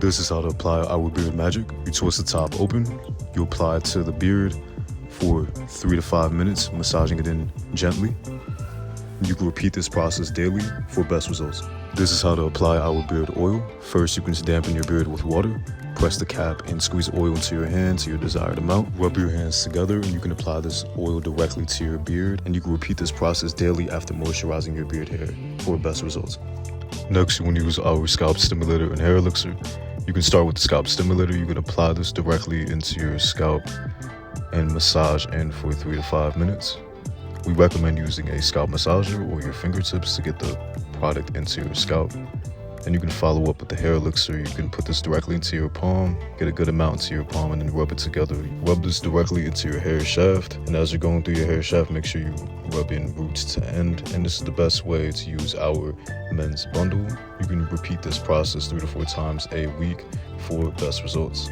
This is how to apply our beard magic. You twist the top open, you apply it to the beard for 3 to 5 minutes, massaging it in gently. You can repeat this process daily for best results. This is how to apply our beard oil. First, you can dampen your beard with water. Press the cap and squeeze oil into your hand to your desired amount. Rub your hands together and you can apply this oil directly to your beard. And you can repeat this process daily after moisturizing your beard hair for best results. Next, you want to use our Scalp Stimulator and Hair Elixir. You can start with the Scalp Stimulator. You can apply this directly into your scalp and massage in for 3 to 5 minutes. We recommend using a scalp massager or your fingertips to get the product into your scalp. And you can follow up with the Hair Elixir. You can put this directly into your palm, get a good amount into your palm, and then rub it together. Rub this directly into your hair shaft, and as you're going through your hair shaft, make sure you rub in roots to end. And this is the best way to use our men's bundle. You can repeat this process 3 to 4 times a week for best results.